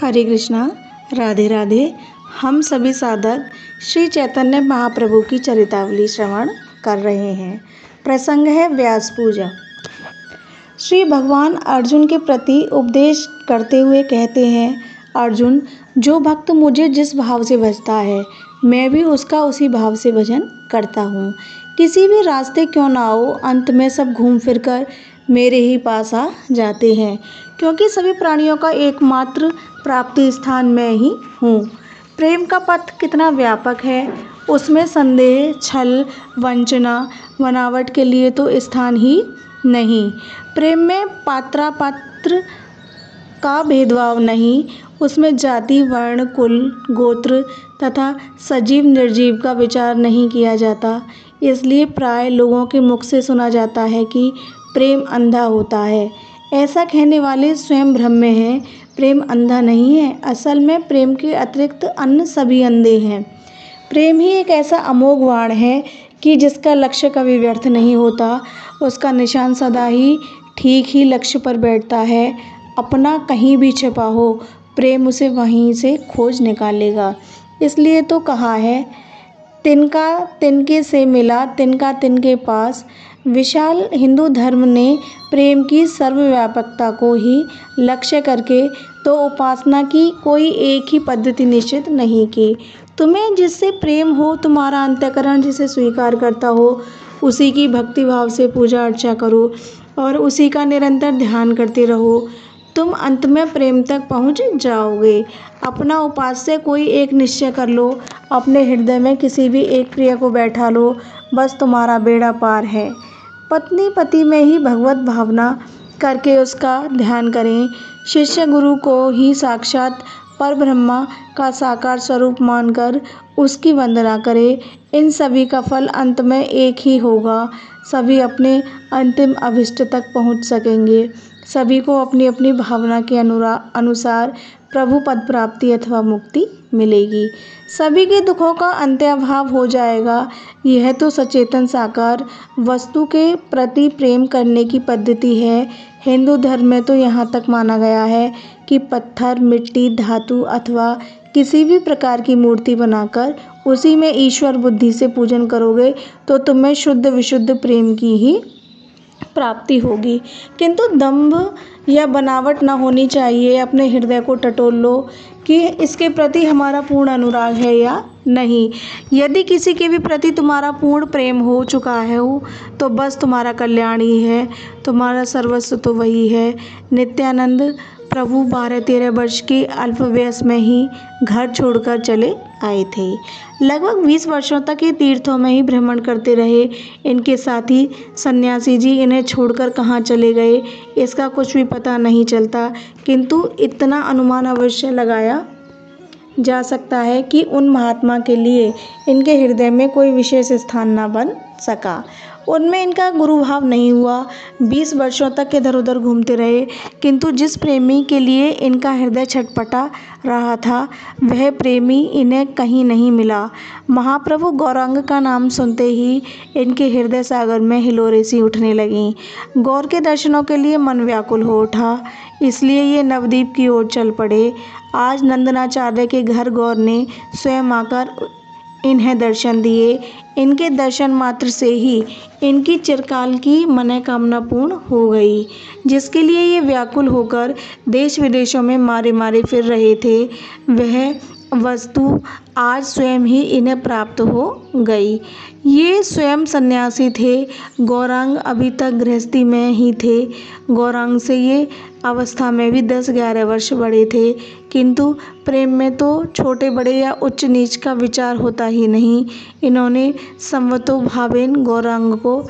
हरे कृष्णा, राधे राधे। हम सभी साधक श्री चैतन्य महाप्रभु की चरितावली श्रवण कर रहे हैं। प्रसंग है व्यास पूजा। श्री भगवान अर्जुन के प्रति उपदेश करते हुए कहते हैं, अर्जुन, जो भक्त मुझे जिस भाव से भजता है, मैं भी उसका उसी भाव से भजन करता हूँ। किसी भी रास्ते क्यों ना हो, अंत में सब घूम फिर कर मेरे ही पास आ जाते हैं, क्योंकि सभी प्राणियों का एकमात्र प्राप्ति स्थान मैं ही हूँ। प्रेम का पथ कितना व्यापक है, उसमें संदेह, छल, वंचना, बनावट के लिए तो स्थान ही नहीं। प्रेम में पात्रापात्र का भेदभाव नहीं, उसमें जाति, वर्ण, कुल, गोत्र तथा सजीव निर्जीव का विचार नहीं किया जाता। इसलिए प्राय लोगों के मुख से सुना जाता है कि प्रेम अंधा होता है। ऐसा कहने वाले स्वयं भ्रम में हैं। प्रेम अंधा नहीं है, असल में प्रेम के अतिरिक्त अन्य सभी अंधे हैं। प्रेम ही एक ऐसा अमोघ बाण है कि जिसका लक्ष्य कभी व्यर्थ नहीं होता, उसका निशान सदा ही ठीक ही लक्ष्य पर बैठता है। अपना कहीं भी छिपा हो, प्रेम उसे वहीं से खोज निकालेगा। इसलिए तो कहा है, तिनका तिनके से मिला, तिनका तिनके पास। विशाल हिंदू धर्म ने प्रेम की सर्वव्यापकता को ही लक्ष्य करके तो उपासना की कोई एक ही पद्धति निश्चित नहीं की। तुम्हें जिससे प्रेम हो, तुम्हारा अंतःकरण जिसे स्वीकार करता हो, उसी की भक्ति भाव से पूजा अर्चा करो और उसी का निरंतर ध्यान करते रहो। तुम अंत में प्रेम तक पहुंच जाओगे। अपना उपास्य कोई एक निश्चय कर लो, अपने हृदय में किसी भी एक प्रिय को बैठा लो, बस तुम्हारा बेड़ा पार है। पत्नी पति में ही भगवत भावना करके उसका ध्यान करें। शिष्य गुरु को ही साक्षात परब्रह्मा का साकार स्वरूप मानकर उसकी वंदना करे। इन सभी का फल अंत में एक ही होगा। सभी अपने अंतिम अभिष्ट तक पहुंच सकेंगे। सभी को अपनी अपनी भावना के अनुसार प्रभु पद प्राप्ति अथवा मुक्ति मिलेगी। सभी के दुखों का अंत्याभाव हो जाएगा। यह तो सचेतन साकार वस्तु के प्रति प्रेम करने की पद्धति है। हिंदू धर्म में तो यहाँ तक माना गया है कि पत्थर, मिट्टी, धातु अथवा किसी भी प्रकार की मूर्ति बनाकर उसी में ईश्वर बुद्धि से पूजन करोगे तो तुम्हें शुद्ध विशुद्ध प्रेम की ही प्राप्ति होगी। किंतु दंभ या बनावट न होनी चाहिए। अपने हृदय को टटोल लो कि इसके प्रति हमारा पूर्ण अनुराग है या नहीं। यदि किसी के भी प्रति तुम्हारा पूर्ण प्रेम हो चुका है तो बस तुम्हारा कल्याण ही है, तुम्हारा सर्वस्व तो वही है। नित्यानंद प्रभु 12-13 वर्ष के अल्प वयस में ही घर छोड़कर चले आए थे। लगभग 20 वर्षों तक ये तीर्थों में ही भ्रमण करते रहे। इनके साथी सन्यासी जी इन्हें छोड़कर कहाँ चले गए, इसका कुछ भी पता नहीं चलता, किंतु इतना अनुमान अवश्य लगाया जा सकता है कि उन महात्मा के लिए इनके हृदय में कोई विशेष स्थान न बन सका। उनमें इनका गुरु भाव नहीं हुआ। 20 वर्षों तक इधर उधर घूमते रहे, किंतु जिस प्रेमी के लिए इनका हृदय छटपटा रहा था, वह प्रेमी इन्हें कहीं नहीं मिला। महाप्रभु गौरांग का नाम सुनते ही इनके हृदय सागर में हिलोरें सी उठने लगीं। गौर के दर्शनों के लिए मन व्याकुल हो उठा, इसलिए ये नवद्वीप की ओर चल पड़े। आज नंदनाचार्य के घर गौर ने स्वयं आकर इन्हें दर्शन दिए। इनके दर्शन मात्र से ही इनकी चिरकाल की मनोकामना पूर्ण हो गई, जिसके लिए ये व्याकुल होकर देश विदेशों में मारे मारे फिर रहे थे। वह वस्तु आज स्वयं ही इन्हें प्राप्त हो गई। ये स्वयं सन्यासी थे। गौरांग अभी तक गृहस्थी में ही थे। गौरांग से ये अवस्था में भी 10-11 वर्ष बड़े थे, किंतु प्रेम में तो छोटे बड़े या उच्च नीच का विचार होता ही नहीं। इन्होंने संवतो भावेन गौरांग को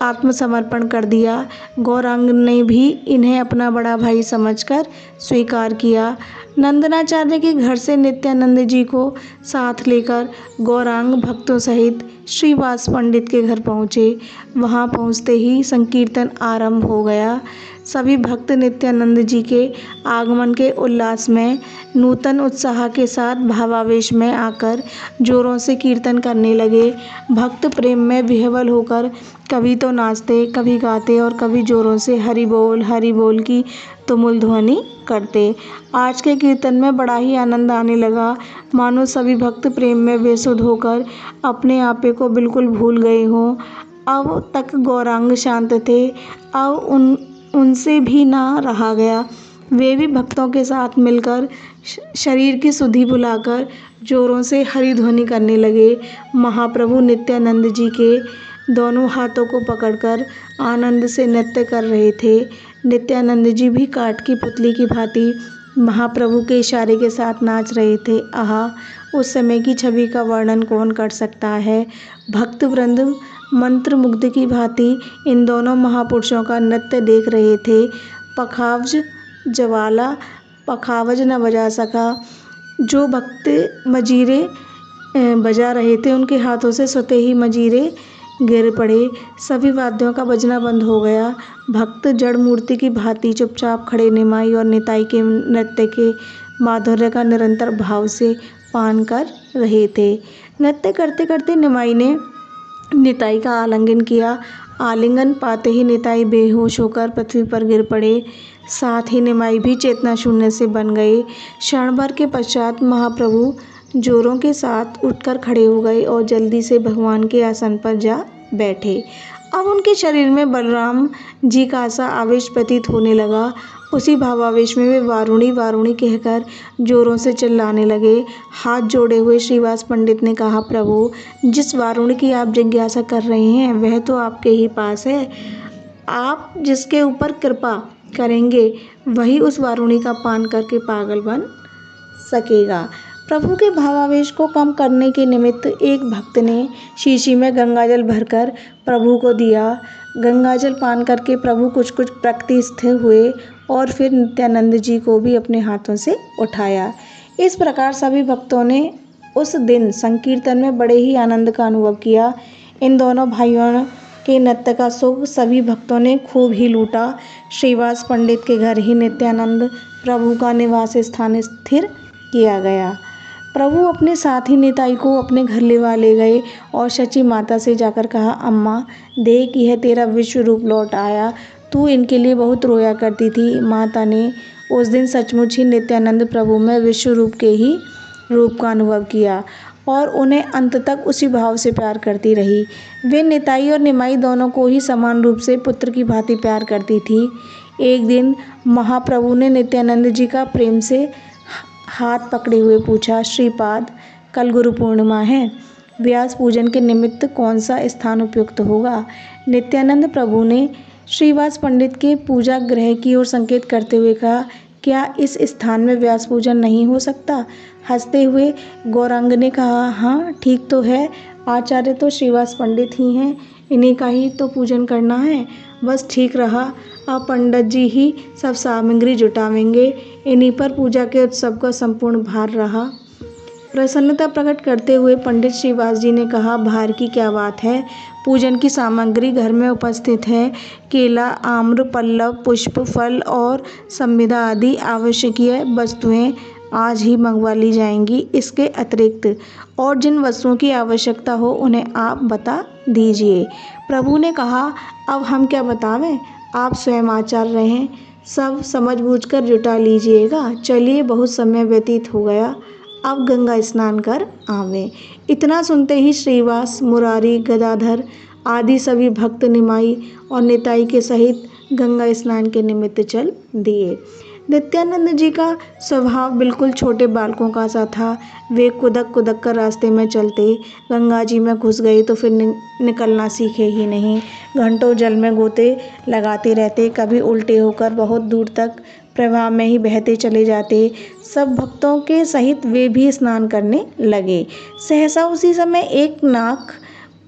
आत्मसमर्पण कर दिया। गौरांग ने भी इन्हें अपना बड़ा भाई समझकर स्वीकार किया। नंदनाचार्य के घर से नित्यानंद जी को साथ लेकर गौरांग भक्तों सहित श्रीवास पंडित के घर पहुँचे। वहाँ पहुँचते ही संकीर्तन आरंभ हो गया। सभी भक्त नित्यानंद जी के आगमन के उल्लास में नूतन उत्साह के साथ भावावेश में आकर जोरों से कीर्तन करने लगे। भक्त प्रेम में विह्वल होकर कभी तो नाचते, कभी गाते और कभी जोरों से हरि बोल की तुमुल ध्वनि करते। आज के कीर्तन में बड़ा ही आनंद आने लगा, मानो सभी भक्त प्रेम में बेसुध होकर अपने आपे को बिल्कुल भूल गए हों। अब तक गौरांग शांत थे, अब उनसे भी ना रहा गया। वे भी भक्तों के साथ मिलकर शरीर की सुधि बुलाकर जोरों से हरिध्वनि करने लगे। महाप्रभु नित्यानंद जी के दोनों हाथों को पकड़कर आनंद से नृत्य कर रहे थे। नित्यानंद जी भी काठ की पुतली की भांति महाप्रभु के इशारे के साथ नाच रहे थे। आहा, उस समय की छवि का वर्णन कौन कर सकता है। भक्त वृंद मंत्रमुग्ध की भांति इन दोनों महापुरुषों का नृत्य देख रहे थे। पखावज न बजा सका। जो भक्त मजीरे बजा रहे थे उनके हाथों से स्वतः ही मजीरे गिर पड़े। सभी वाद्यों का बजना बंद हो गया। भक्त जड़ मूर्ति की भांति चुपचाप खड़े निमाई और निताई के नृत्य के माधुर्य का निरंतर भाव से पान कर रहे थे। नृत्य करते करते निमाई ने निताई का आलिंगन किया। आलिंगन पाते ही निताई बेहोश होकर पृथ्वी पर गिर पड़े। साथ ही निमाई भी चेतना शून्य से बन गए। क्षण भर के पश्चात महाप्रभु जोरों के साथ उठकर खड़े हो गए और जल्दी से भगवान के आसन पर जा बैठे। अब उनके शरीर में बलराम जी का सा आवेश प्रतीत होने लगा। उसी भावावेश में वे वारुणी वारुणी कहकर जोरों से चिल्लाने लगे। हाथ जोड़े हुए श्रीवास पंडित ने कहा, प्रभु, जिस वारुणी की आप जिज्ञासा कर रहे हैं वह तो आपके ही पास है। आप जिसके ऊपर कृपा करेंगे वही उस वारुणी का पान करके पागल बन सकेगा। प्रभु के भावावेश को कम करने के निमित्त एक भक्त ने शीशी में गंगाजल भरकर प्रभु को दिया। गंगाजल पान करके प्रभु कुछ प्रकृति स्थिर हुए और फिर नित्यानंद जी को भी अपने हाथों से उठाया। इस प्रकार सभी भक्तों ने उस दिन संकीर्तन में बड़े ही आनंद का अनुभव किया। इन दोनों भाइयों के नृत्य का सुख सभी भक्तों ने खूब ही लूटा। श्रीवास पंडित के घर ही नित्यानंद प्रभु का निवास स्थान स्थिर किया गया। प्रभु अपने साथी निताई को अपने घर ले गए और शची माता से जाकर कहा, अम्मा, देख यह तेरा विश्व रूप लौट आया। तू इनके लिए बहुत रोया करती थी। माता ने उस दिन सचमुच ही नित्यानंद प्रभु में विश्व रूप के ही रूप का अनुभव किया और उन्हें अंत तक उसी भाव से प्यार करती रही। वे निताई और निमाई दोनों को ही समान रूप से पुत्र की भांति प्यार करती थी। एक दिन महाप्रभु ने नित्यानंद जी का प्रेम से हाथ पकड़े हुए पूछा, श्रीपाद, कल गुरु पूर्णिमा है, व्यास पूजन के निमित्त कौन सा स्थान उपयुक्त होगा। नित्यानंद प्रभु ने श्रीवास पंडित के पूजा गृह की ओर संकेत करते हुए कहा, क्या इस स्थान में व्यास पूजन नहीं हो सकता। हंसते हुए गौरांग ने कहा, हाँ ठीक तो है, आचार्य तो श्रीवास पंडित ही हैं, इन्हीं का ही तो पूजन करना है। बस ठीक रहा, अब पंडित जी ही सब सामग्री जुटावेंगे, इन्हीं पर पूजा के उत्सव का संपूर्ण भार रहा। प्रसन्नता प्रकट करते हुए पंडित श्रीवास जी ने कहा, भार की क्या बात है, पूजन की सामग्री घर में उपस्थित है। केला, आम्र, पल्लव, पुष्प, फल और संविदा आदि आवश्यकीय वस्तुएं आज ही मंगवा ली जाएंगी। इसके अतिरिक्त और जिन वस्तुओं की आवश्यकता हो उन्हें आप बता दीजिए। प्रभु ने कहा, अब हम क्या बतावें, आप स्वयं आचार्य हैं, सब समझ बूझ कर जुटा लीजिएगा। चलिए, बहुत समय व्यतीत हो गया, अब गंगा स्नान कर आवें। इतना सुनते ही श्रीवास, मुरारी, गदाधर आदि सभी भक्त निमाई और निताई के सहित गंगा स्नान के निमित्त चल दिए। नित्यानंद जी का स्वभाव बिल्कुल छोटे बालकों का सा था। वे कुदक कुदक कर रास्ते में चलते, गंगा जी में घुस गए तो फिर निकलना सीखे ही नहीं। घंटों जल में गोते लगाते रहते, कभी उल्टे होकर बहुत दूर तक प्रवाह में ही बहते चले जाते। सब भक्तों के सहित वे भी स्नान करने लगे। सहसा उसी समय एक नाग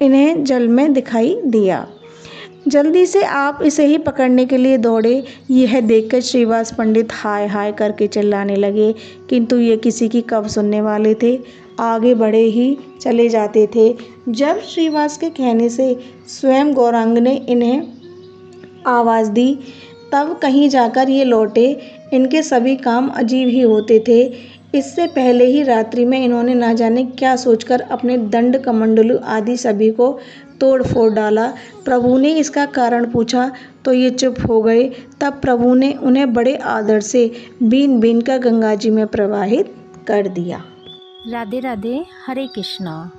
इन्हें जल में दिखाई दिया। जल्दी से आप इसे ही पकड़ने के लिए दौड़े। यह देखकर श्रीवास पंडित हाय हाय करके चिल्लाने लगे, किंतु ये किसी की कब सुनने वाले थे, आगे बढ़े ही चले जाते थे। जब श्रीवास के कहने से स्वयं गौरांग ने इन्हें आवाज़ दी, तब कहीं जाकर ये लौटे। इनके सभी काम अजीब ही होते थे। इससे पहले ही रात्रि में इन्होंने ना जाने क्या सोचकर अपने दंड कमंडलू आदि सभी को तोड़ फोड़ डाला। प्रभु ने इसका कारण पूछा तो ये चुप हो गए। तब प्रभु ने उन्हें बड़े आदर से बीन बीन कर गंगा जी में प्रवाहित कर दिया। राधे राधे। हरे कृष्णा।